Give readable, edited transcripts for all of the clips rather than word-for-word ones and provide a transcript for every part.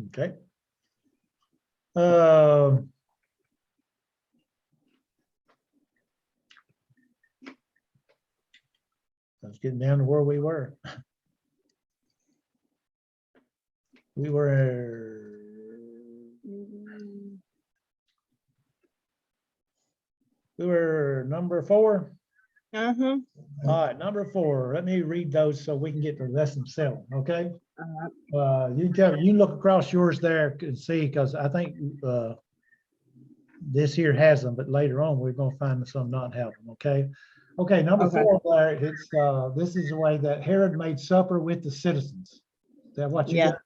Okay. Let's get down to where we were. We were number 4. Uh-huh. All right, number 4. Let me read those so we can get to lesson 7. Okay. You can look across yours there and see, because I think this here has them, but later on we're going to find some not have them. Okay. Okay. Number 4 there. It's this is the way that Herod made supper with the citizens. Is that what you got?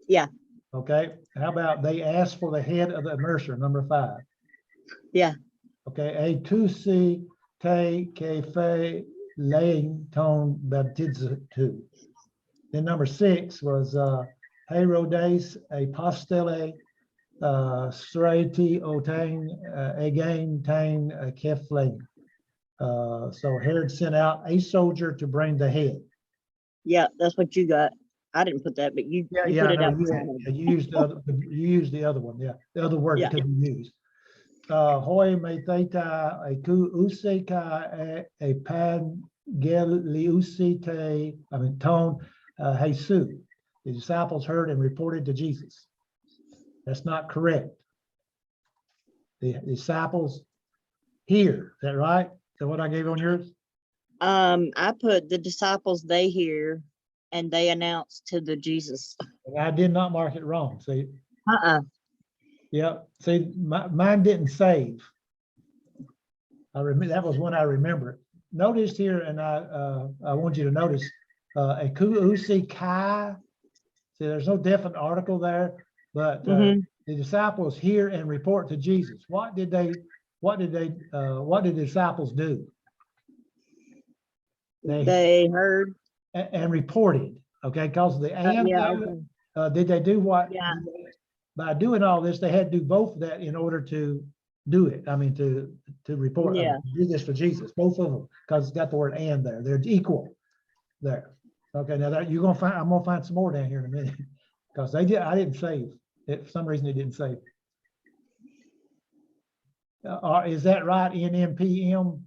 Yeah. Okay. How about they asked for the head of the immerser? Number 5. Yeah. Okay. A tusi te kefe laying tone baptizu. Then number 6 was Herodes apostole strati otain again tain keflane. So Herod sent out a soldier to bring the head. Yeah, that's what you got. I didn't put that, but you put it No, out. you used the other one. Yeah, the other word that you used. Hoi me theta a ku useka a pan geliusite. I mean tone Jesus. The disciples heard and reported to Jesus. That's not correct. The disciples hear. Is that right? Is that what I gave on yours? I put the disciples, they hear, and they announce to the Jesus. I did not mark it wrong. See? Yeah. See, mine didn't save. I remember that was when I remember. Notice here, and I want you to notice a kuusi kai. See, there's no definite article there, but the disciples hear and report to Jesus. What did the disciples do? They heard and reported. Okay, because of the and did they do what? Yeah. By doing all this, they had to do both of that in order to do it. I mean, to report, do this for Jesus, both of them, because it's got the word and there. They're equal there. Okay, now that you're gonna find, I'm gonna find some more down here in a minute, because I didn't save it for some reason. It didn't save. Is that right? NMPM.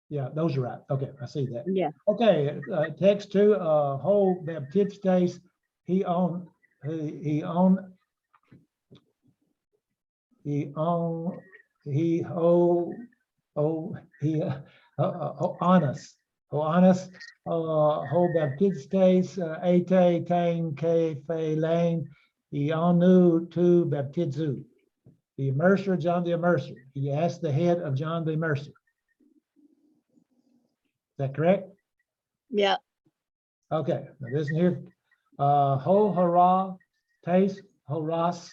Yeah, those are right. Okay, I see that. Yeah. Okay, text 2. Whole baptistes he honest. Whole baptistes ete tain ke fe lane he onu tu baptizu. The immerser, John the Immerser. He asked the head of John the Immerser. Is that correct? Yeah. Okay, now listen here. Ho hara, taste horas,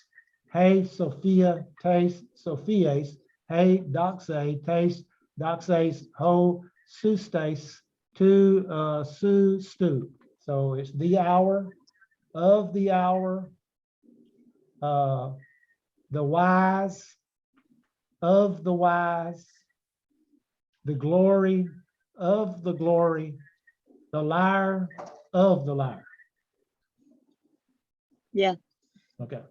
hey Sophia, taste Sophies, hey doxe, taste doxes, ho sustes, tu su stu. So it's the hour, of the hour, the wise, of the wise, the glory, of the glory, the lyre, of the lyre. Yeah. Okay.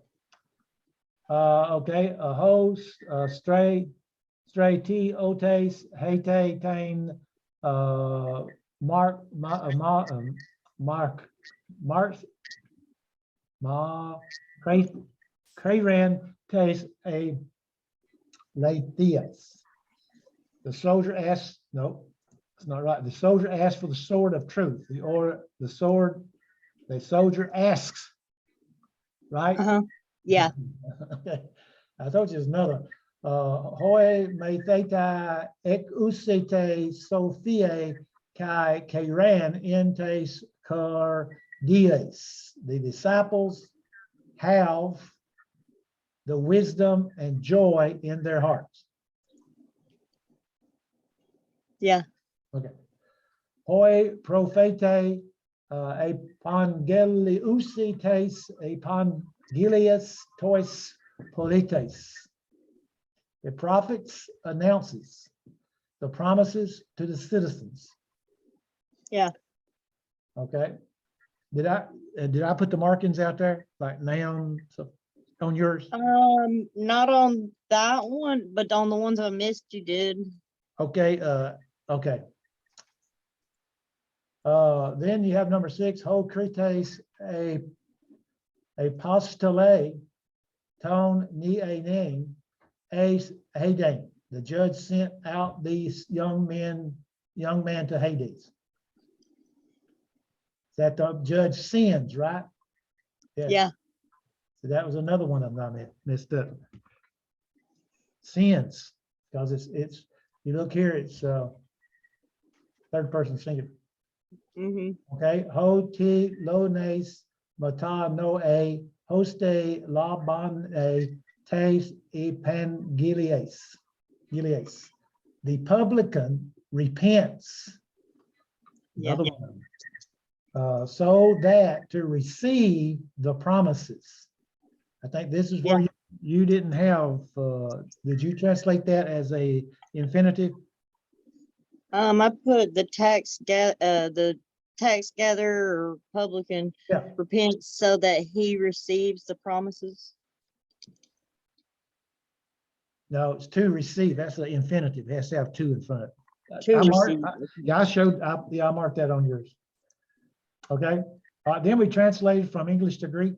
Okay. A host, stray t otes, hete tain, mark, craran taste a Latheus. The soldier asked, no, it's not right. The soldier asked for the sword of truth. The soldier asks, right? Yeah. Okay. I told you it's another. Hoi me theta ek usite Sophia kai kairan entes car dies. The disciples have the wisdom and joy in their hearts. Yeah. Okay. Hoi prophete epangeliusites epangelius tois polites. The prophets announces the promises to the citizens. Yeah. Okay. Did I put the markings out there, like noun, so on yours? Not on that one, but on the ones I missed, you did. Okay, okay. Then you have number 6, ho krites a postule ton ni a name as Hades. The judge sent out these young man to Hades. That the judge sends, right? Yes. Yeah. So that was another one of them I missed up. Sins, because it's you look here, it's third person singular. Okay, ho ti lo nes mata no a hoste la ban a tes epangelies. The publican repents. Another one of them. So that to receive the promises. I think this is where you didn't have, did you translate that as a infinitive? I put the tax gatherer or publican repents so that he receives the promises. No, it's to receive. That's the infinitive. It has to have two in front. To receive. I marked that on yours. Okay. Then we translated from English to Greek.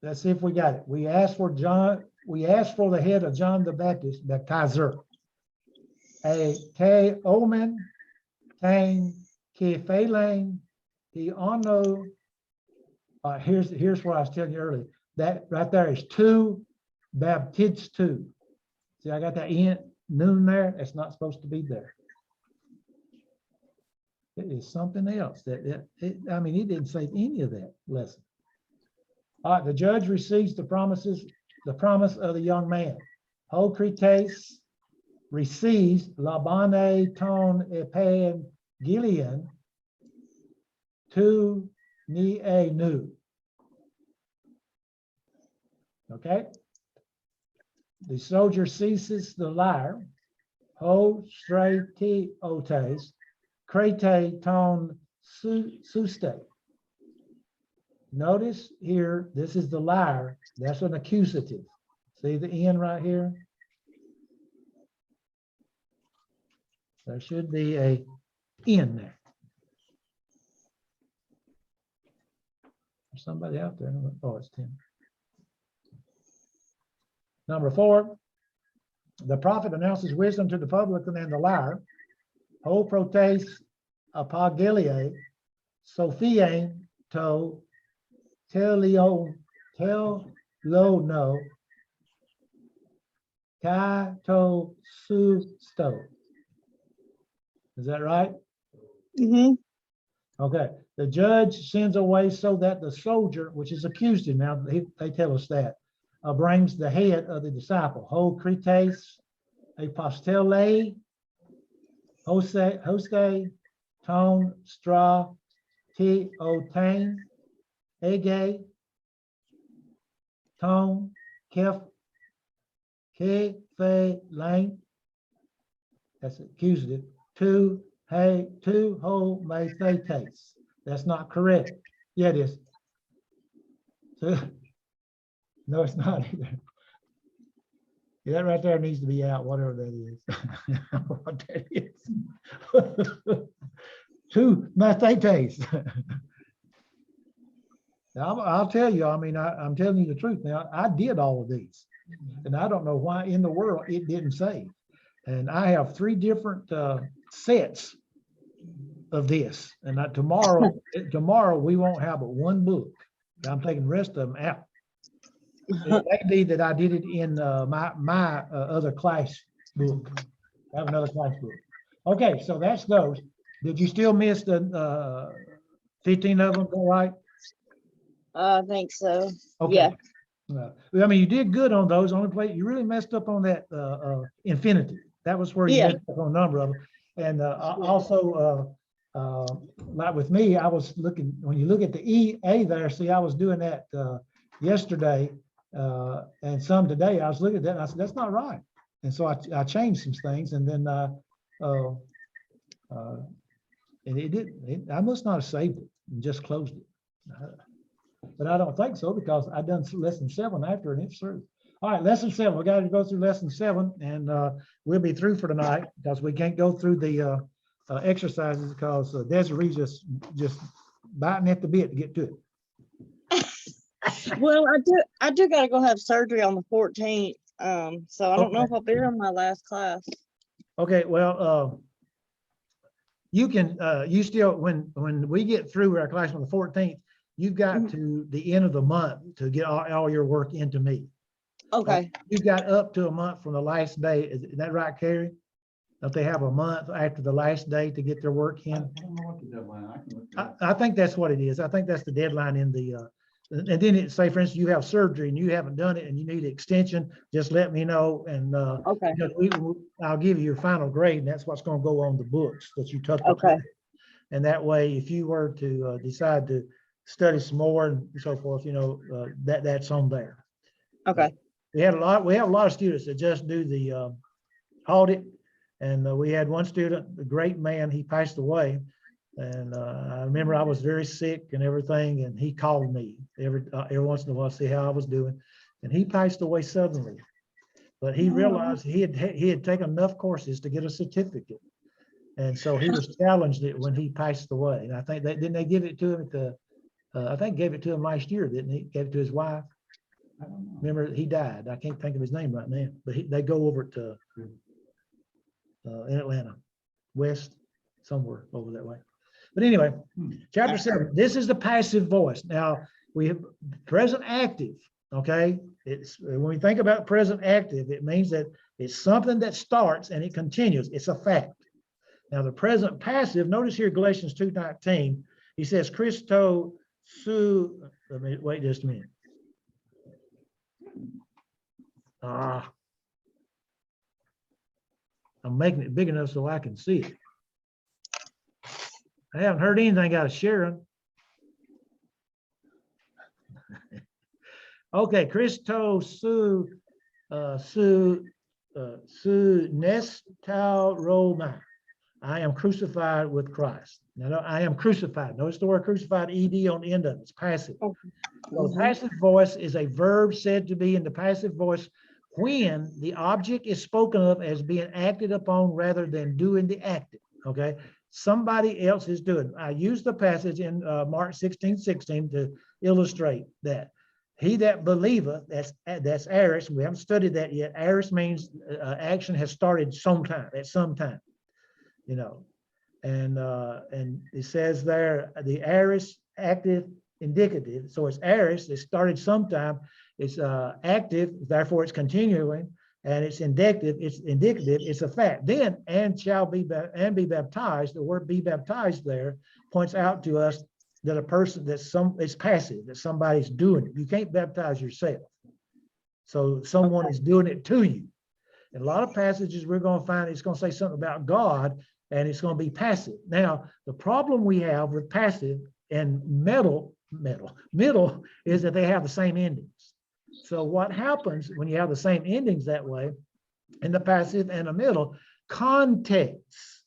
Let's see if we got it. We asked for the head of John the Baptist, baptizer. A te omen tang ke phalein he ono. Here's what I was telling you earlier. That right there is two baptists two. See, I got that noon there. It's not supposed to be there. It is something else. I mean, he didn't say any of that lesson. All right, the judge receives the promise of the young man. Ho krites receives labane ton epan gilian tu ni a nu. Okay. The soldier ceases the lyre. Ho strati otes krete ton suste. Notice here, this is the lyre. That's an accusative. See the N right here? There should be a N there. There's somebody out there. Oh, it's Tim. Number 4, the prophet announces wisdom to the publican and the lyre. Ho protes apogelie sophiain to telio no kai to susto. Is that right? Okay. The judge sends away so that the soldier, which is accused him now, they tell us that, brings the head of the disciple. Ho krites apostole hoste ton stra ti otain ege ton kef ke fe lang. That's accusative. Tu ho me thetes. That's not correct. Yeah, it is. No, it's not either. Yeah, that right there needs to be out, whatever that is. What that is. Tu me thetes. Now, I'll tell you, I mean, I'm telling you the truth now. I did all of these, and I don't know why in the world it didn't save. And I have 3 different sets of this. And tomorrow we won't have but 1 book. I'm taking the rest of them out. It may be that I did it in my other class book. I have another class book. Okay, so that's those. Did you still miss the 15 of them? All right. I think so. Okay. Yeah. I mean, you did good on those. Only place you really messed up on that infinitive. That was where you messed up on a number of them. And also, like with me, I was looking, when you look at the EA there, see, I was doing that yesterday and some today. I was looking at that and I said, that's not right. And so I changed some things, and then And it didn't, I must not have saved it and just closed it. But I don't think so because I done lesson 7 after and it's through. All right, lesson 7, we got to go through lesson 7 and we'll be through for tonight because we can't go through the exercises because Desiree just biting at the bit to get to it. Well, I do gotta go have surgery on the 14th. So I don't know if I'll be in my last class. Okay, well, you can, you still, when we get through our class on the 14th, you've got to the end of the month to get all your work into me. Okay. You've got up to a month from the last day. Is that right, Carrie? Don't they have a month after the last day to get their work in? I don't know what the deadline. I can look it up. I think that's what it is. I think that's the deadline in the, and then it say, for instance, you have surgery and you haven't done it and you need an extension, just let me know. And Okay. I'll give you your final grade and that's what's going to go on the books that you took. Okay. And that way, if you were to decide to study some more and so forth, you know, that's on there. Okay. We have a lot of students that just do the audit. And we had one student, a great man, he passed away. And I remember I was very sick and everything, and he called me every once in a while to see how I was doing. And he passed away suddenly. But he realized he had taken enough courses to get a certificate. And so he was challenged it when he passed away. And I think didn't they give it to him at the, I think gave it to him last year, didn't he? Gave it to his wife. I don't know. Remember, he died. I can't think of his name right now, but they go over to in Atlanta, west, somewhere over that way. But anyway, chapter 7, this is the passive voice. Now, we have present active, okay? It's when we think about present active, it means that it's something that starts and it continues. It's a fact. Now, the present passive, notice here Galatians 2:19, he says, Christo su, let me wait just a minute. I'm making it big enough so I can see it. I haven't heard anything out of Sharon. Okay, Christo su nestau Roma. I am crucified with Christ. Now, I am crucified. Notice the word crucified, ed on the end of it. It's passive. So the passive voice is a verb said to be in the passive voice when the object is spoken of as being acted upon rather than doing the acting, okay? Somebody else is doing. I use the passage in Mark 16:16 to illustrate that. He that believeth, that's aorist, we haven't studied that yet. Aorist means action has started sometime, at some time, you know. And it says there, the aorist, active, indicative. So it's aorist, it started sometime. It's active, therefore it's continuing, and it's indicative, it's a fact. Then, and shall be, and be baptized, the word be baptized there points out to us that a person it's passive, that somebody's doing it. You can't baptize yourself. So someone is doing it to you. In a lot of passages we're going to find it's going to say something about God and it's going to be passive. Now, the problem we have with passive and middle is that they have the same endings. So what happens when you have the same endings that way in the passive and the middle context?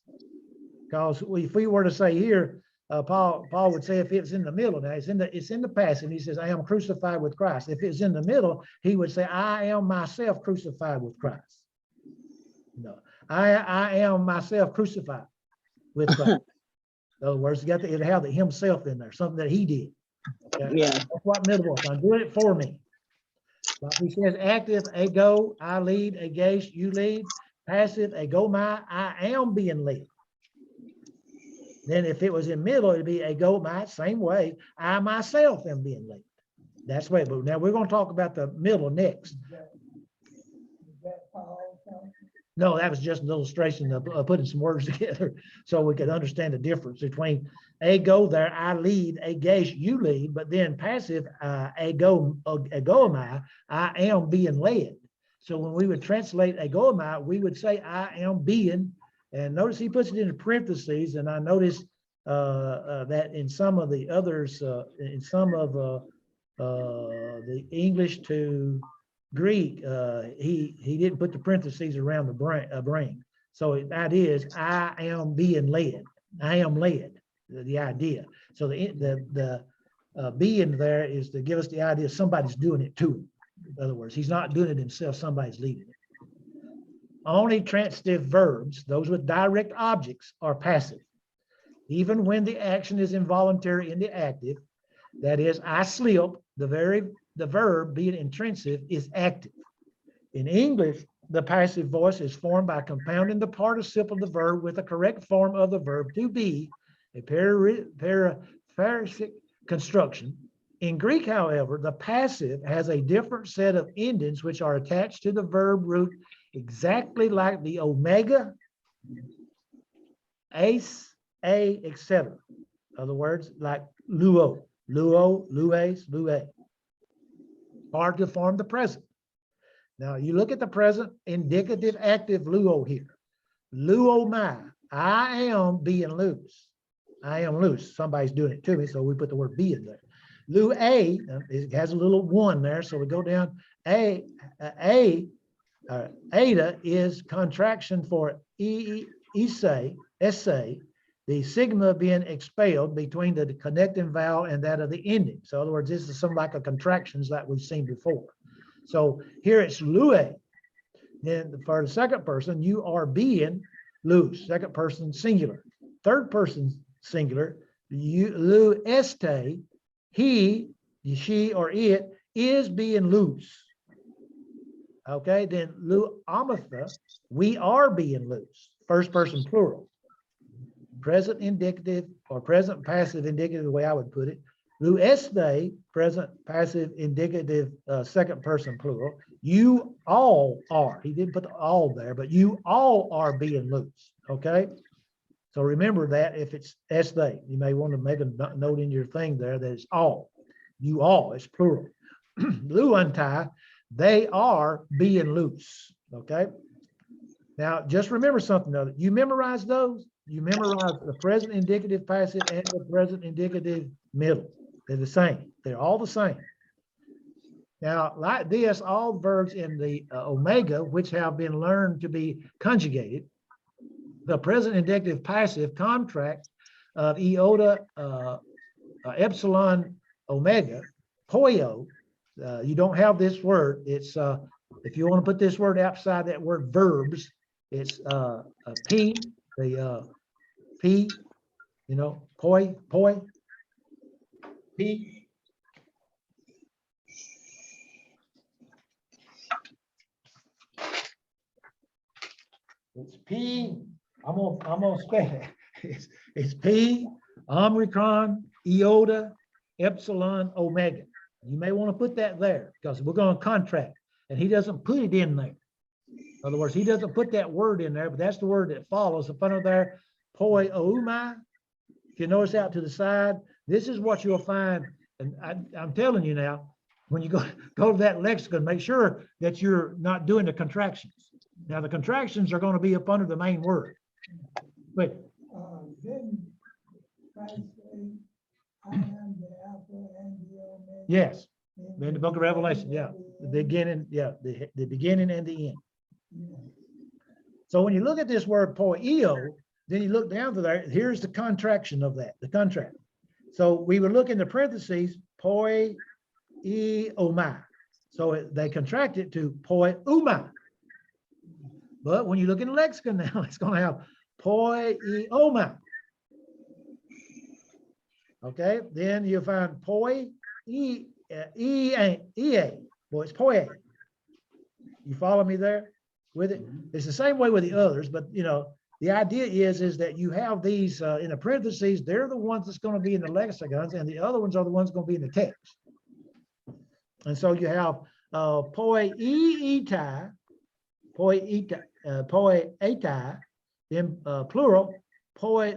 Because if we were to say here, Paul would say if it's in the middle, now it's in the passive, he says, I am crucified with Christ. If it's in the middle, he would say, I am myself crucified with Christ. No, I am myself crucified with Christ. In other words, it'll have the himself in there, something that he did. Okay? Yeah. That's what middle was. I'm doing it for me. Like he says, active, ego, I lead, against, you lead. Passive, ego, I am being led. Then if it was in middle, it'd be ego, same way. I myself am being led. That's the way. But now we're going to talk about the middle next. No, that was just an illustration of putting some words together so we could understand the difference between ego there, I lead, against, you lead, but then passive, ego, I am being led. So when we would translate ego, we would say I am being, and notice he puts it in parentheses, and I noticed that in some of the others, in some of the English to Greek, he didn't put the parentheses around the brain. So that is, I am being led. I am led, the idea. So the being there is to give us the idea somebody's doing it to him. In other words, he's not doing it himself, somebody's leading it. Only transitive verbs, those with direct objects, are passive. Even when the action is involuntary in the active, that is, I slip, the verb being intrinsic is active. In English, the passive voice is formed by compounding the participle of the verb with the correct form of the verb to be, a paraphrastic construction. In Greek, however, the passive has a different set of endings which are attached to the verb root exactly like the omega, ace, a, etc. In other words, like luo, luo, lues, lue, are to form the present. Now you look at the present indicative active luo here. Luo my, I am being loose. I am loose. Somebody's doing it to me, so we put the word be in there. Lu a, it has a little one there, so we go down. Ada is contraction for essay, the sigma being expelled between the connecting vowel and that of the ending. So in other words, this is some like a contractions that we've seen before. So here it's lue. Then for the second person, you are being loose. Second person singular. Third person singular, you lu este, he, she, or it is being loose. Okay, then lu amatha, we are being loose. First person plural. Present indicative or present passive indicative, the way I would put it. Lu este, present passive indicative, second person plural. You all are. He didn't put the all there, but you all are being loose. Okay. So remember that if it's este, you may want to make a note in your thing there that it's all. You all, it's plural. Lu untie, they are being loose. Okay. Now just remember something though. You memorize those. You memorize the present indicative passive and the present indicative middle. They're the same. They're all the same. Now, like this, all verbs in the omega, which have been learned to be conjugated, the present indicative passive contract of iota, epsilon, omega, poio, you don't have this word. It's, if you want to put this word outside that word verbs, it's P, the P, you know, poi, P. It's P, I'm gonna spell it. It's P, Omicron, iota, epsilon, omega. You may want to put that there because we're going to contract and he doesn't put it in there. In other words, he doesn't put that word in there, but that's the word that follows in front of there. Poi oumai. If you notice out to the side, this is what you'll find. And I'm telling you now, when you go to that lexicon, make sure that you're not doing the contractions. Now the contractions are going to be up under the main word. Wait. Didn't Christ say, I am the Alpha and the Omega? Yes, in the book of Revelation, yeah. The beginning, yeah, the beginning and the end. Yeah. So when you look at this word poio, then you look down to there, here's the contraction of that, the contract. So we would look in the parentheses, poi e omai. So they contract it to poi umai. But when you look in the lexicon now, it's going to have poi e omai. Okay, then you find poi e well, it's poi. You follow me there with it? It's the same way with the others, but you know, the idea is that you have these in the parentheses, they're the ones that's going to be in the lexicons, and the other ones are the ones going to be in the text. And so you have poi etai, poi etai, then plural, poi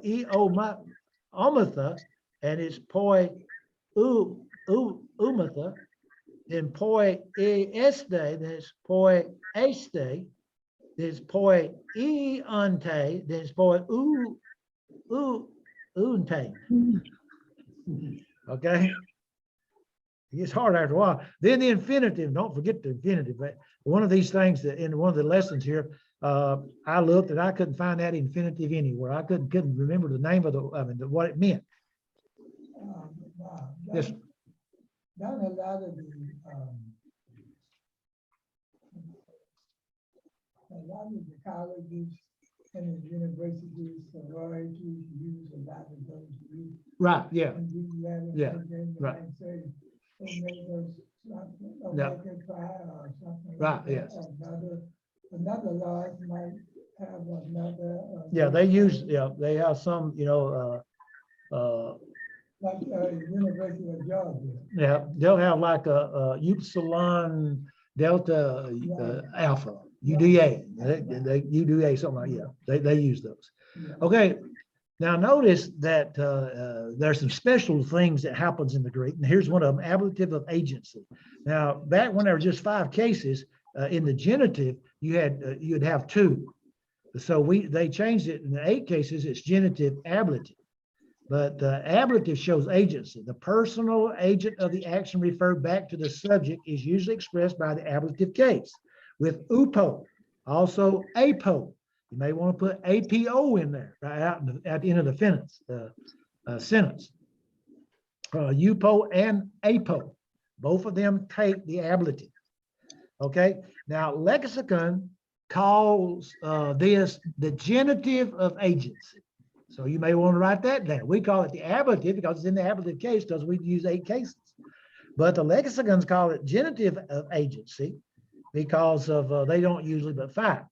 e omatha, and it's poi umatha, then poi este, then it's poi este, then it's poi e ante, then it's poi unte. Okay, it gets hard after a while. Then the infinitive, don't forget the infinitive. One of these things that in one of the lessons here, I looked and I couldn't find that infinitive anywhere. I couldn't remember the name of what it meant. Yes. Done a lot of the colleges and the universities, sororities use a lot of those groups. Right, yeah. And do that and Yeah, put them right. and say, they make us something, or Yeah. make it fire or something. Right, like that. yes. Another lodge might have another. Yeah, they have some, Like, University of Georgia. yeah, they'll have like a Upsilon Delta Alpha, UDA, UDA, something like that. They use those. Yeah. Okay, now notice that there's some special things that happens in the Greek, and here's one of them: ablative of agency. Now, back when there were just 5 cases in the genitive, you'd have 2. So they changed it in the 8 cases. It's genitive ablative. But ablative shows agency. The personal agent of the action referred back to the subject is usually expressed by the ablative case with upo, also apo. You may want to put apo in there, right out at the end of the sentence. Upo and apo, both of them take the ablative. Okay, now lexicon calls this the genitive of agency. So you may want to write that down. We call it the ablative because it's in the ablative case because we use 8 cases. But the lexicons call it genitive of agency because of they don't usually but 5.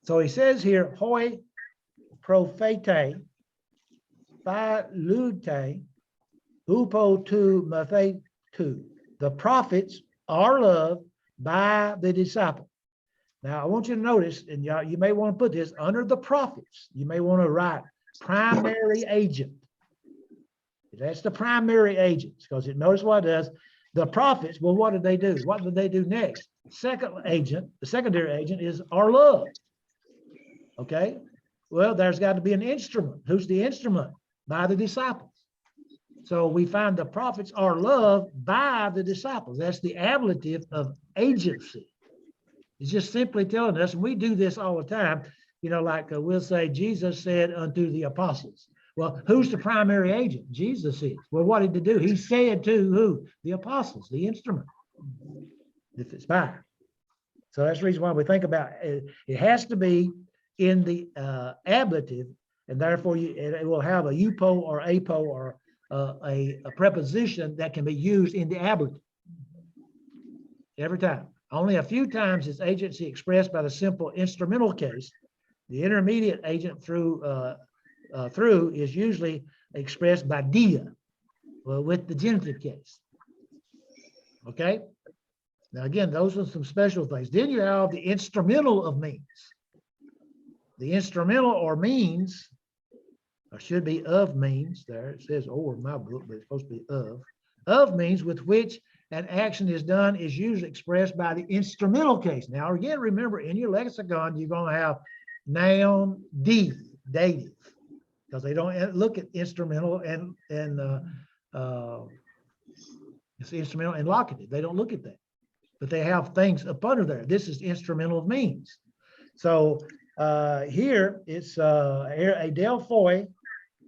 So he says here, hoi prophete, phi lute, upo tu mathe tu. The prophets are loved by the disciple. Now, I want you to notice, and you may want to put this under the prophets. You may want to write primary agent. That's the primary agents, because notice what it does. The prophets, well, what did they do? What did they do next? The secondary agent is our love. Okay? Well, there's got to be an instrument. Who's the instrument? By the disciples. So we find the prophets are loved by the disciples. That's the ablative of agency. It's just simply telling us, and we do this all the time, like we'll say, Jesus said unto the apostles. Well, who's the primary agent? Jesus is. Well, what did he do? He said to who? The apostles, the instrument, if it's by. So that's the reason why we think about it. It has to be in the ablative, and therefore it will have a upo or apo or a preposition that can be used in the ablative every time. Only a few times is agency expressed by the simple instrumental case. The intermediate agent through is usually expressed by dia, with the genitive case. Okay. Now again, those are some special things. Then you have the instrumental of means. The instrumental or means, or should be of means. There it says or in my book, but it's supposed to be of. Of means with which an action is done is usually expressed by the instrumental case. Now, again, remember in your lexicon, you're going to have noun, dative, because they don't look at instrumental and it's instrumental and locative. They don't look at that, but they have things up under there. This is instrumental of means. So here it's a delphoi,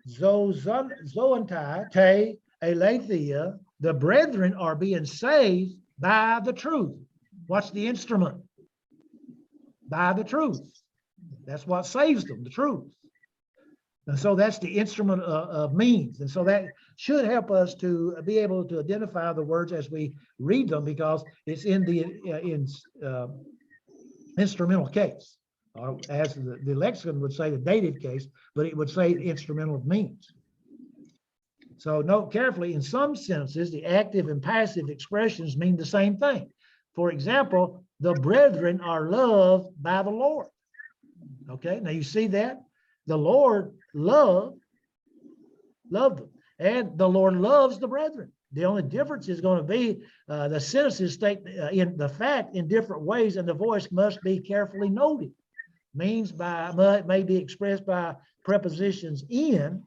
zoantai, te, aletheia. The brethren are being saved by the truth. What's the instrument? By the truth. That's what saves them, the truth. And so that's the instrument of means. And so that should help us to be able to identify the words as we read them, because it's in the instrumental case, or as the lexicon would say, the dative case, but it would say instrumental of means. So note carefully, in some sentences, the active and passive expressions mean the same thing. For example, the brethren are loved by the Lord. Okay, now you see that? The Lord loved them, and the Lord loves the brethren. The only difference is going to be the sentences state in the fact in different ways, and the voice must be carefully noted. Means may be expressed by prepositions in,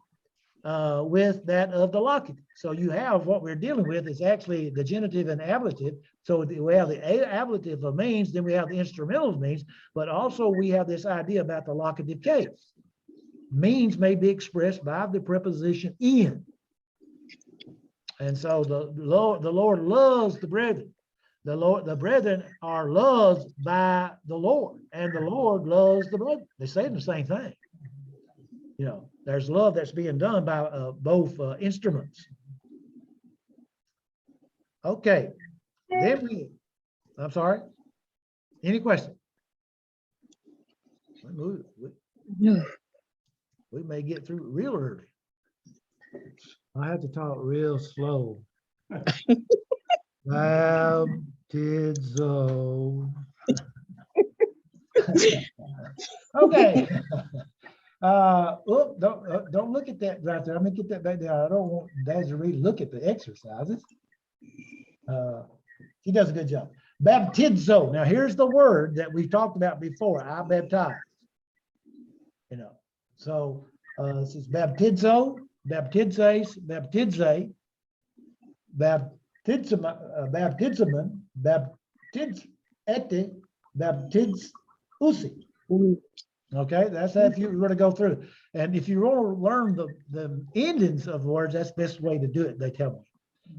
with that of the locative. So you have what we're dealing with is actually the genitive and ablative. So we have the ablative of means, then we have the instrumental of means, but also we have this idea about the locative case. Means may be expressed by the preposition in. And so the Lord loves the brethren. The brethren are loved by the Lord, and the Lord loves the brethren. They say the same thing. You know, there's love that's being done by both instruments. Okay, then I'm sorry. Any question? We may get through real early. I have to talk real slow. Baptizo. Okay. Don't look at that right there. I'm gonna get that back there. I don't want Dad to really look at the exercises. He does a good job. Baptizo. Now here's the word that we talked about before. I baptize. You know, so this is baptizo, baptizes, baptize, baptizaman, baptizete, baptizusi. Okay, that's if you were to go through. And if you want to learn the endings of words, that's the best way to do it, they tell me.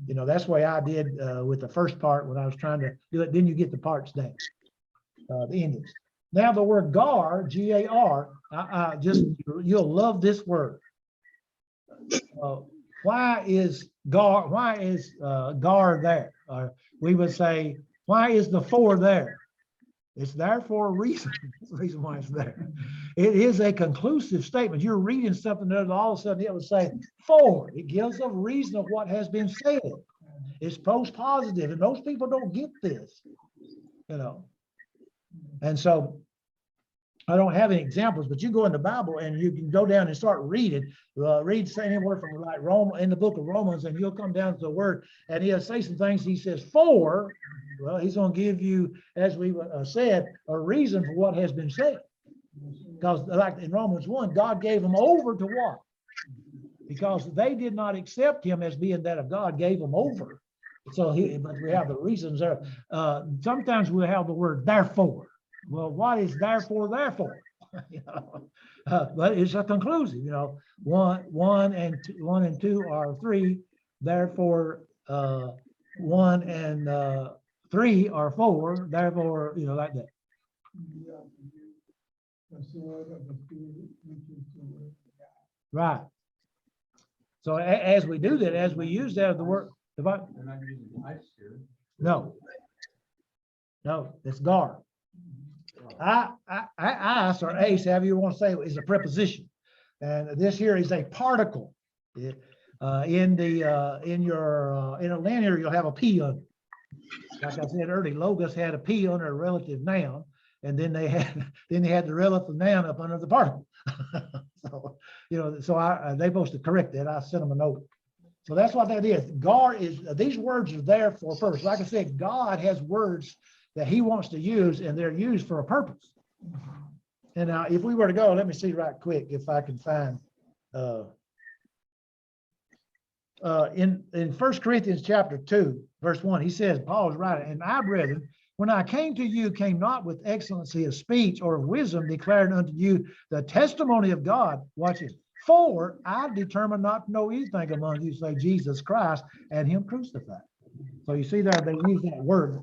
You know, that's the way I did with the first part when I was trying to do it. Then you get the parts down, the endings. Now the word gar, G-A-R, you'll love this word. Why is gar there? We would say, why is the for there? It's there for a reason. That's the reason why it's there. It is a conclusive statement. You're reading something that all of a sudden it would say for. It gives a reason of what has been said. It's post positive, and most people don't get this, you know. And so I don't have any examples, but you go in the Bible and you can go down and start reading. Read anywhere from like Rome in the book of Romans, and you'll come down to the word, and he'll say some things. He says for. Well, he's going to give you, as we said, a reason for what has been said. Because like in Romans 1, God gave them over to what? Because they did not accept him as being that of God, gave them over. So but we have the reasons there. Sometimes we'll have the word therefore. Well, what is therefore? You know, but it's a conclusion. You know, one and two are three. Therefore, 1 and 3 are 4. Therefore, you know, like that. Right. So as we do that, as we use that, the word. They're not using ice here. No, it's gar. Ice or ace, however you want to say it, is a preposition, and this here is a particle. In a linear, you'll have a p under. Like I said earlier, logos had a p under a relative noun, and then they had the relative noun up under the particle. So you know, they supposed to correct that. I sent them a note. So that's what that is. Gar is, these words are there for a purpose. Like I said, God has words that he wants to use, and they're used for a purpose. And now if we were to go, let me see right quick if I can find in 1 Corinthians chapter 2, verse 1, he says, Paul is writing, and I, brethren, when I came to you, came not with excellency of speech or of wisdom, declaring unto you the testimony of God. Watch it. For I determined not to know anything among you, say Jesus Christ and him crucified. So you see there, they use that word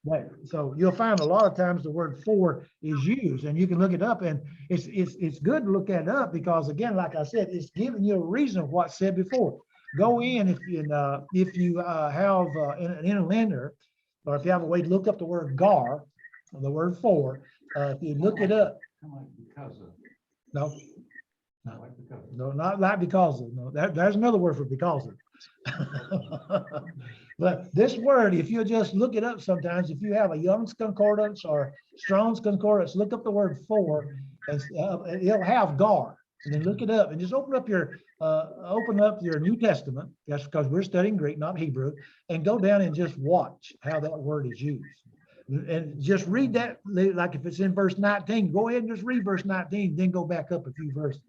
there. So you'll find a lot of times the word for is used, and you can look it up, and it's good to look that up because, again, like I said, it's giving you a reason of what's said before. Go in if you have an interlinear, or if you have a way to look up the word gar, the word for, if you look it up. Kind of like because of. No. Not like because of. No, not like because of. No, there's another word for because of. But this word, if you just look it up sometimes, if you have a Young's Concordance or Strong's Concordance, look up the word for, and it'll have gar. And then look it up and just open up your New Testament. That's because we're studying Greek, not Hebrew, and go down and just watch how that word is used. And just read that, like if it's in verse 19, go ahead and just read verse 19, then go back up a few verses.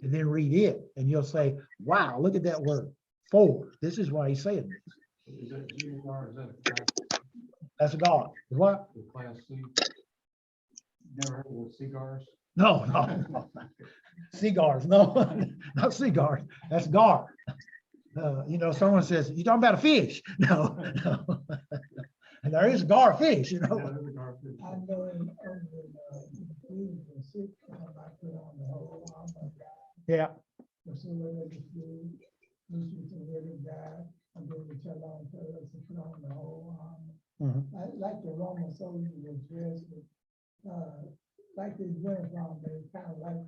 and then read it, and you'll say, wow, look at that word, for. This is why he's saying this. Is that GR, is that a class, That's God. What? the class C? Never heard of the cigars? No, no. Cigars, no, not cigars. That's gar. You know, someone says, you talking about a fish? No, no. And there is gar fish, you Yeah, know. there's a garfish. I know in Ephesians 6, I put on the whole armor of God. Yeah, For so whether it's good, this is the word of God, and then we tell us to put on the whole armor. mhm. Like the Roman soldiers were dressed with, like the uniform, they kind of like,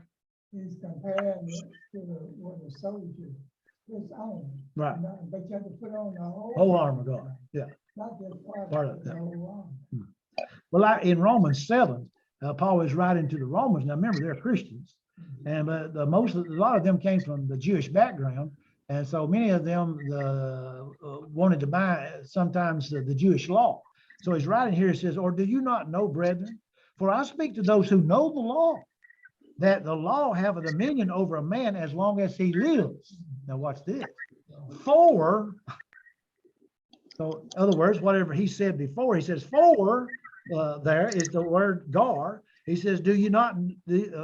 he's comparing it to what the soldier was on. Right. You know, but you have to put on the Whole armor of God. Yeah. Not just part Part of of the it, whole armor. Well, in Romans 7, Paul is writing to the Romans. Now, remember, they're Christians, and but a lot of them came from the Jewish background, and so many of them wanted to buy sometimes the Jewish law. So he's writing here. He says, "Or do you not know, brethren? For I speak to those who know the law, that the law have a dominion over a man as long as he lives." Now, watch this. For, so in other words, whatever he said before, he says, for there is the word gar. He says, do you not,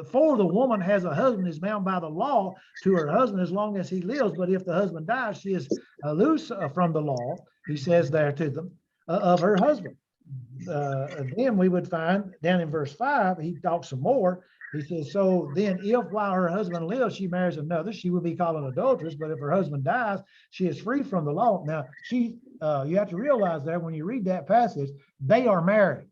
for the woman has a husband is bound by the law to her husband as long as he lives. But if the husband dies, she is loose from the law, he says there to them, of her husband. Then we would find down in verse 5, he talks some more. He says, so then if while her husband lives, she marries another, she will be called an adulteress. But if her husband dies, she is free from the law. Now, you have to realize that when you read that passage, they are married.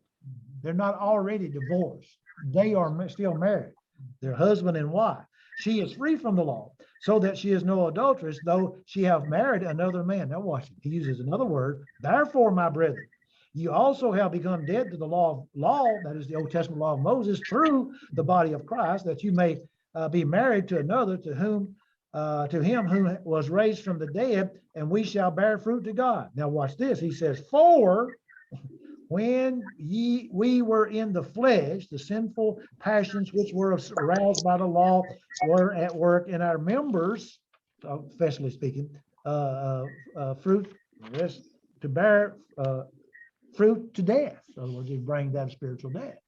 They're not already divorced. They are still married. They're husband and wife. She is free from the law, so that she is no adulteress, though she have married another man. Now watch it. He uses another word. Therefore, my brethren, you also have become dead to the law, that is the Old Testament law of Moses, through the body of Christ, that you may be married to another, to him who was raised from the dead, and we shall bear fruit to God. Now watch this. He says, for when we were in the flesh, the sinful passions which were aroused by the law were at work in our members, especially speaking, fruit to bear fruit to death. So we'll just bring that spiritual death.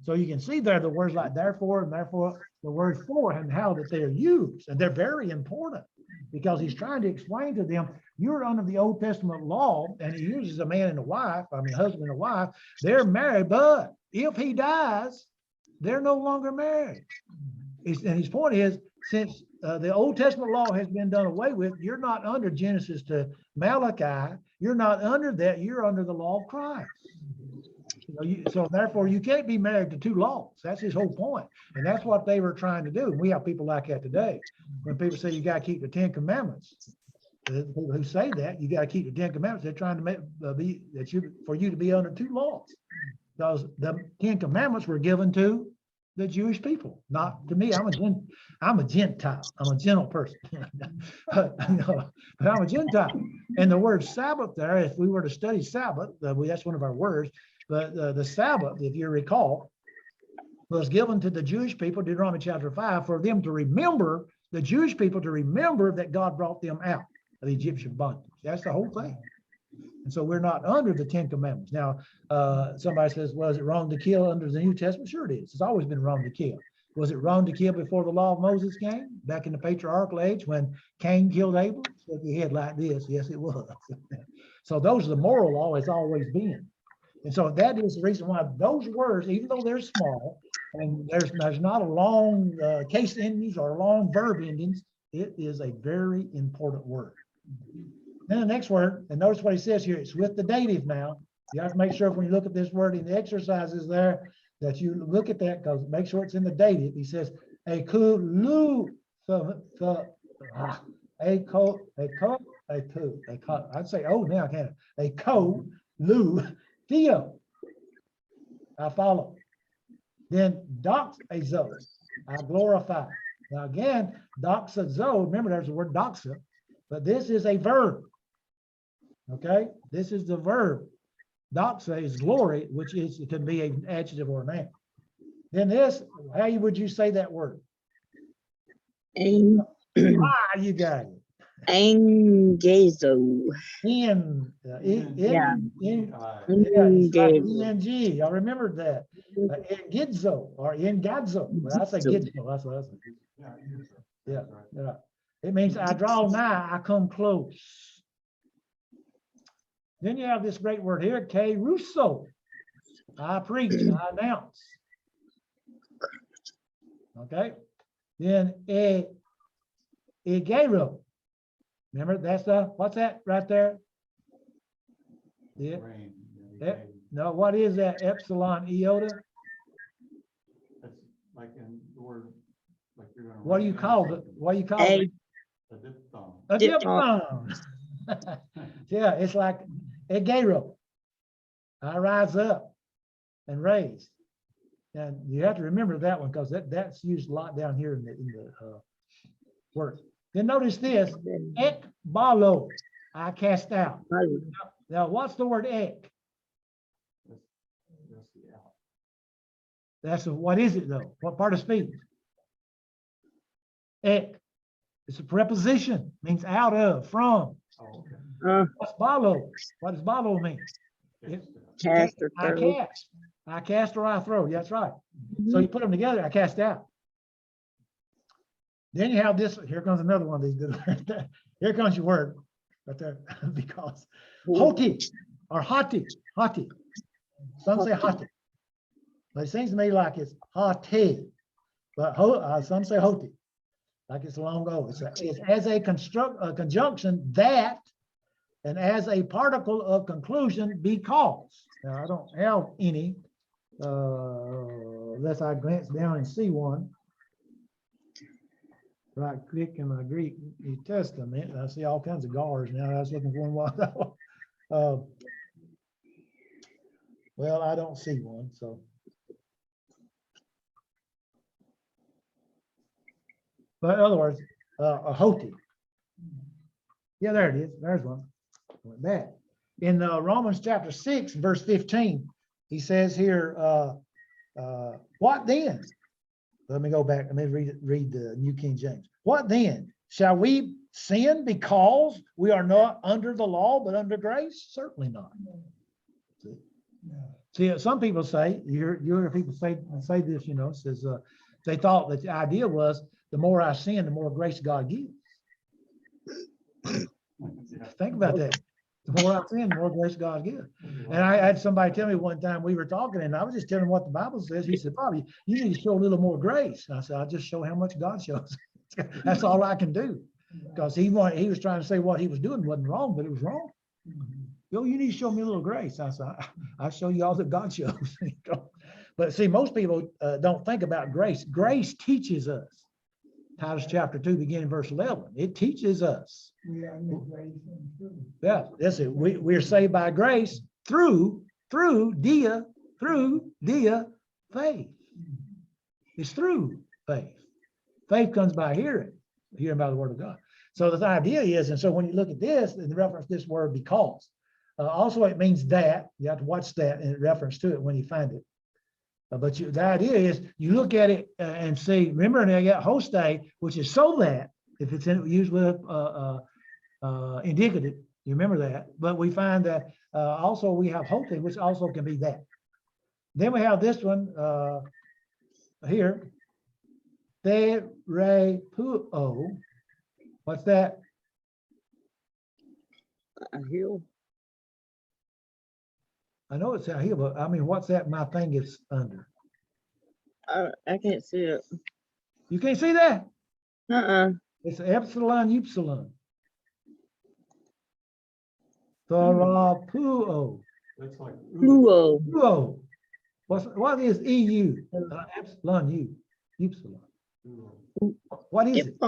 So you can see there the words like therefore and therefore, the word for and how that they are used. And they're very important because he's trying to explain to them, you're under the Old Testament law, and he uses a man and a wife, husband and wife, they're married, but if he dies, they're no longer married. And his point is, since the Old Testament law has been done away with, you're not under Genesis to Malachi, you're not under that, you're under the law of Christ. So therefore, you can't be married to two laws. That's his whole point. And that's what they were trying to do. And we have people like that today. When people say you got to keep the 10 Commandments, the people who say that you got to keep the 10 Commandments, they're trying to make for you to be under two laws. Because the 10 Commandments were given to the Jewish people, not to me. I'm a Gentile. I'm a gentle person. but I'm a Gentile. And the word Sabbath there, if we were to study Sabbath, that's one of our words. But the Sabbath, if you recall, was given to the Jewish people, Deuteronomy chapter 5, for them to remember, the Jewish people to remember that God brought them out of the Egyptian bondage. That's the whole thing. And so we're not under the 10 Commandments. Now, somebody says, well, is it wrong to kill under the New Testament? Sure it is. It's always been wrong to kill. Was it wrong to kill before the law of Moses came? Back in the patriarchal age when Cain killed Abel? Shook your head like this. Yes, it was. So those are the moral law has always been. And so that is the reason why those words, even though they're small, and there's not a long case endings or long verb endings, it is a very important word. Then the next word, and notice what he says here, it's with the dative now. You have to make sure when you look at this word in the exercises there, that you look at that, because make sure it's in the dative. He says, a kulu, I'd say, oh, now I can't. A ko, lu, theo, I follow. Then doxazo, I glorify. Now again, doxazo, remember there's the word doxa, but this is a verb. Okay, this is the verb. Doxa is glory, which is, it can be an adjective or a noun. Then this, how would you say that word? Ang- You got it. Angazo. In, Yeah. yeah, it's like Angazo. ENG. Y'all remembered that. Engidzo or Engadzo. Well, I say Gidzo. That's what I say. Yeah, yeah. It means I draw nigh, I come close. Then you have this great word here, K Russo. I preach, I announce. Okay. Then Egero. Remember, that's what's that right there? Yeah. No, what is that? Epsilon iota? That's like in the word, like you're gonna. What do you write call down it? something. What do you call it? A diphthong. A Diphthong. diphthong. Yeah, it's like Egero. I rise up and raise. And you have to remember that one because that's used a lot down here in the word. Then notice this, ekbalo, I cast out. Now, what's the word ek? That's the out. What is it though? What part of speech? Ek. It's a preposition, means out of, from. Oh, okay. What's balo? What does balo mean? Cast or I throw. cast. I cast or I throw. That's right. So you put them together, I cast out. Then you have this, here comes another one of these good words. Here comes your word right there, because hoti or hoti. Some say hoti. But it seems to me like it's hoti, but some say hoti, like it's long ago. It's as a conjunction that, and as a particle of conclusion, because. Now I don't have any, unless I glance down and see one. Right click in my Greek New Testament, and I see all kinds of gars now. I was looking for one. Well, I don't see one, so. But in other words, a hoti. Yeah, there it is. There's one. Went back. In Romans chapter 6, verse 15, he says here, what then? Let me go back. Let me read the New King James. What then? Shall we sin because we are not under the law, but under grace? Certainly not. See, some people say, you hear people say this, says they thought that the idea was the more I sin, the more grace God gives. Think about that. The more I sin, the more grace God gives. And I had somebody tell me one time, we were talking, and I was just telling him what the Bible says. He said, Bobby, you need to show a little more grace. And I said, I'll just show how much God shows. That's all I can do. Because he was trying to say what he was doing wasn't wrong, but it was wrong. Yo, you need to show me a little grace. I said, I'll show you all that God shows. But see, most people don't think about grace. Grace teaches us. Titus chapter 2, beginning verse 11. It teaches us. Yeah, that's it. We're saved by grace through dia faith. It's through faith. Faith comes by hearing by the word of God. So the idea is, and so when you look at this, in reference to this word because, also it means that, you have to watch that in reference to it when you find it. But the idea is you look at it and see, remember, and I got hoste, which is so that, if it's used with indicative, you remember that. But we find that also we have hote, which also can be that. Then we have this one here, Therepuo. What's that? A hill. I know it's out here, but I mean, what's that my thing is under? I can't see it. You can't see that? It's epsilon upsilon. Therapuo. That's like. Luo. Puo. What is EU? Epsilon U. Upsilon. What is it?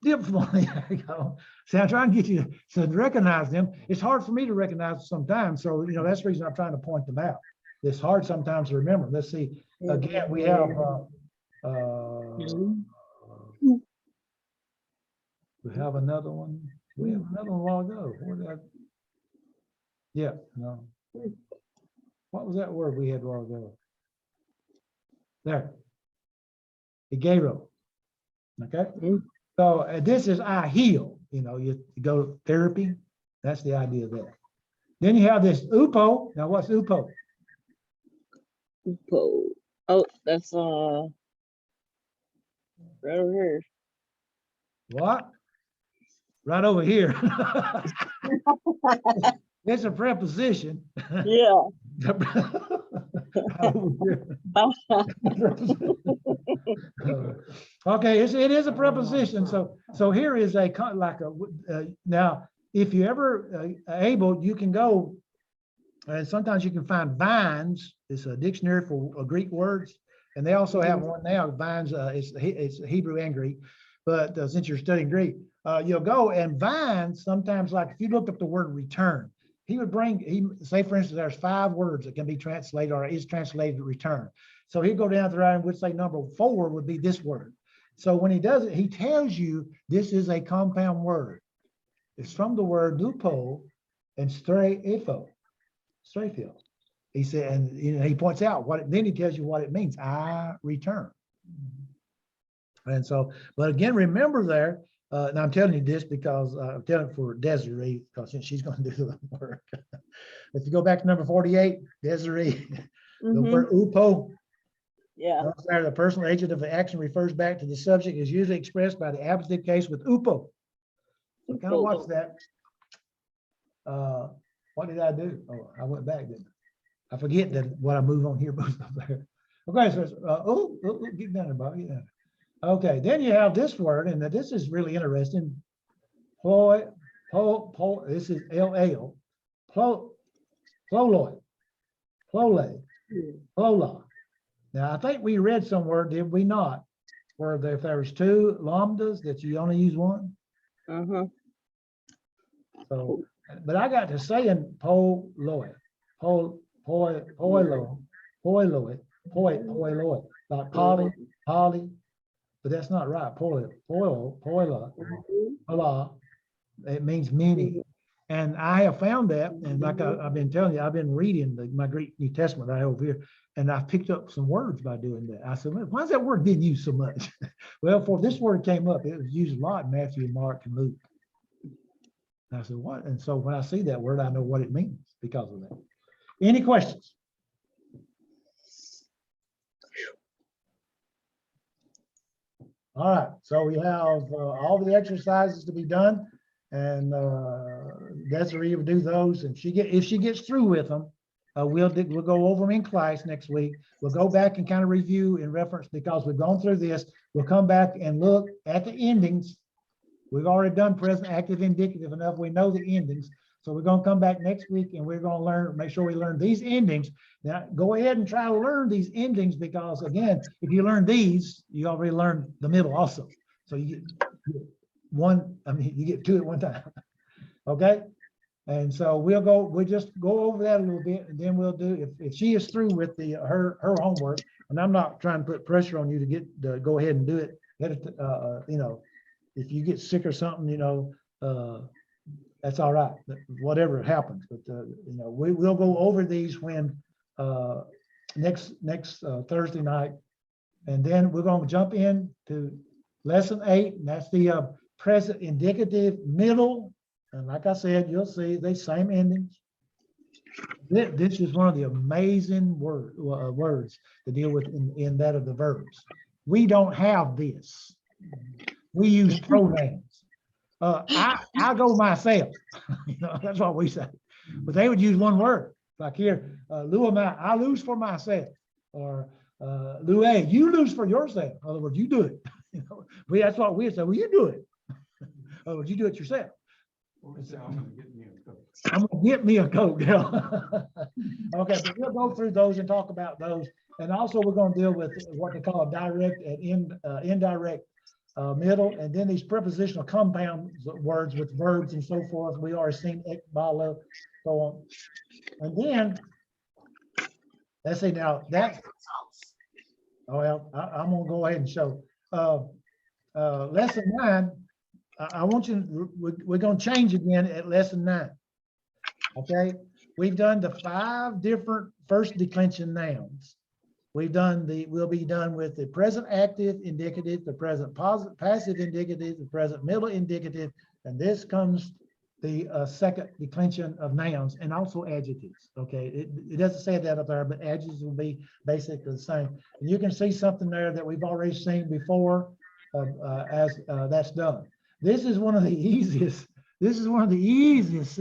Diphthong. There you go. See, I'm trying to get you to recognize them. It's hard for me to recognize sometimes. So, that's the reason I'm trying to point them out. It's hard sometimes to remember. Let's see. Again, we have another one. We have another one a while ago. Where did yeah, no. What was that word we had a while ago? There. Egero. Okay. So this is I heal, you go to therapy. That's the idea of that. Then you have this upo. Now what's upo? Upo. Oh, that's right over here. What? Right over here. It's a preposition. Yeah. Okay, it is a preposition. So here is a like a now, if you ever able, you can go, and sometimes you can find Vines. It's a dictionary for Greek words, and they also have one now. Vines, it's Hebrew and Greek, but since you're studying Greek, you'll go and Vines sometimes, like if you looked up the word return, he would say, for instance, there's 5 words that can be translated or is translated return. So he'd go down to right and would say number 4 would be this word. So when he does it, he tells you this is a compound word. It's from the word dupo and strefo. He said, and he points out then he tells you what it means. I return. And so, but again, remember there, and I'm telling you this because I'm telling it for Desiree, because she's going to do the work. If you go back to number 48, Desiree, the word upo. Yeah. The personal agent of the action refers back to the subject is usually expressed by the ablative case with upo. So kind of watch that. What did I do? Oh, I went back, didn't I? I forget that what I move on here, both up there. Okay, so get down there, Bob. Get down there. Okay, then you have this word, and this is really interesting. This is LL. Ploloid. Plola. Now, I think we read somewhere, did we not? Where if there was 2 lambdas that you only use 1. So, but I got to saying poloid, like poly, but that's not right. Pola, it means many. And I have found that, and like I've been telling you, I've been reading my Greek New Testament I have over here, and I picked up some words by doing that. I said, why is that word being used so much? Well, for this word came up, it was used a lot in Matthew, Mark, and Luke. And I said, what? And so when I see that word, I know what it means because of that. Any questions? All right, so we have all the exercises to be done, and Desiree will do those, and if she gets through with them, we'll go over them in class next week. We'll go back and kind of review in reference, because we've gone through this. We'll come back and look at the endings. We've already done present, active, indicative enough. We know the endings. So we're going to come back next week, and we're going to make sure we learn these endings. Now, go ahead and try to learn these endings, because again, if you learn these, you already learned the middle also. So you get 2 at one time. Okay. And so we'll just go over that a little bit, and then we'll do, if she is through with her homework, and I'm not trying to put pressure on you to go ahead and do it. If you get sick or something, that's all right, whatever happens. But we'll go over these when next Thursday night, and then we're going to jump into lesson 8, and that's the present indicative middle. And like I said, you'll see the same endings. This is one of the amazing words to deal with in that of the verbs. We don't have this. We use pronouns. I go myself. That's what we say. But they would use one word. Like here, I lose for myself. Or Lue, you lose for yourself. In other words, you do it. That's what we say. Well, you do it. In other words, you do it yourself. I'm gonna get me a Coke. I'm gonna get me a Coke. Okay, but we'll go through those and talk about those. And also we're going to deal with what they call a direct and indirect middle, and then these prepositional compound words with verbs and so forth. We already seen ekbala, so on. And then let's see now that. Oh well, I'm gonna go ahead and show lesson 9. I want you. We're gonna change again at lesson 9. Okay, we've done the 5 different first declension nouns. we'll be done with the present active indicative, the present positive, passive indicative, the present middle indicative, and this comes the second declension of nouns and also adjectives. Okay, it doesn't say that up there, but adjectives will be basically the same. And you can see something there that we've already seen before as that's done. This is one of the easiest. This is one of the easiest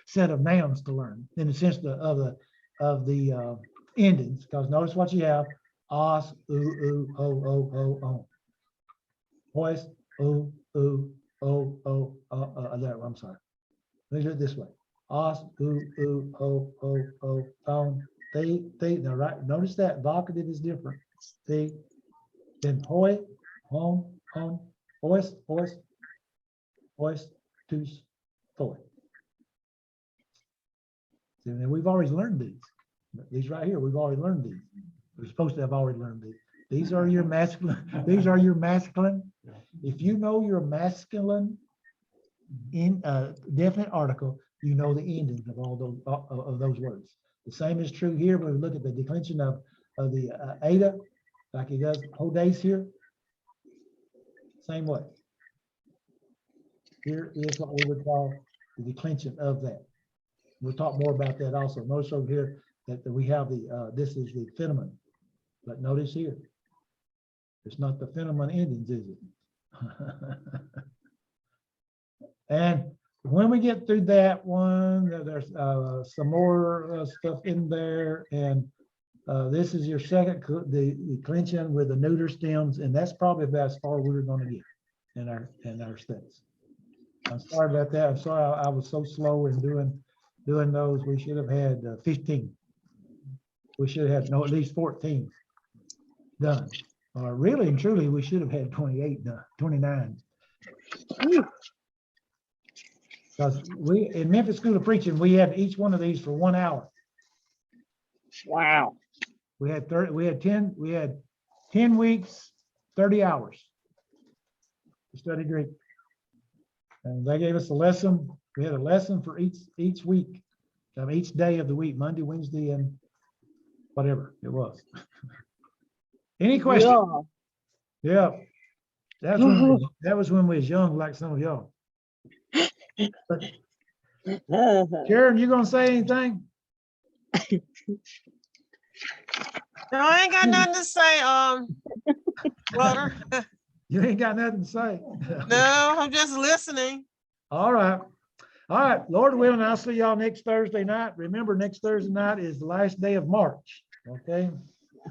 set of nouns to learn in the sense of the endings. Because notice what you have: os, oo, ho, on. Hoist, oo, o. There. I'm sorry. Let me do it this way: os, oo, ho, on. They. Now, right. Notice that vocative is different. They. Then hoi, home, on. Hoist, tus, thoi. So then we've already learned these. These right here, we've already learned these. We're supposed to have already learned these. These are your masculine. These are your masculine. If you know your masculine in definite article, you know the endings of all those words. The same is true here when we look at the declension of the eta, like he does whole days here. Same way. Here is what we would call the declension of that. We'll talk more about that also. Notice over here that we have the, this is the phenomenon. But notice here, it's not the phenomenon endings, is it? And when we get through that one, there's some more stuff in there. And this is your second, the declension with the neuter stems. And that's probably about as far we're going to get in our studies. I'm sorry about that. I'm sorry I was so slow in doing those. We should have had 15. We should have had at least 14 done. Really and truly, we should have had 28 done, 29. Because we in Memphis School of Preaching, we had each one of these for 1 hour. Wow. We had 10 weeks, 30 hours to study Greek. And they gave us a lesson. We had a lesson for each week, each day of the week, Monday, Wednesday, and whatever it was. Any questions? Yeah. That was when we was young, like some of y'all. Sharon, you gonna say anything? No, I ain't got nothing to say, brother. You ain't got nothing to say. No, I'm just listening. All right. All right. Lord willing, I'll see y'all next Thursday night. Remember, next Thursday night is the last day of March. Okay.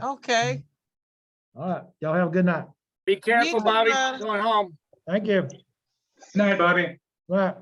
Okay. All right. Y'all have a good night. Be careful, too, Bobby, brother. going home. Thank you. Good night, Bobby. Right.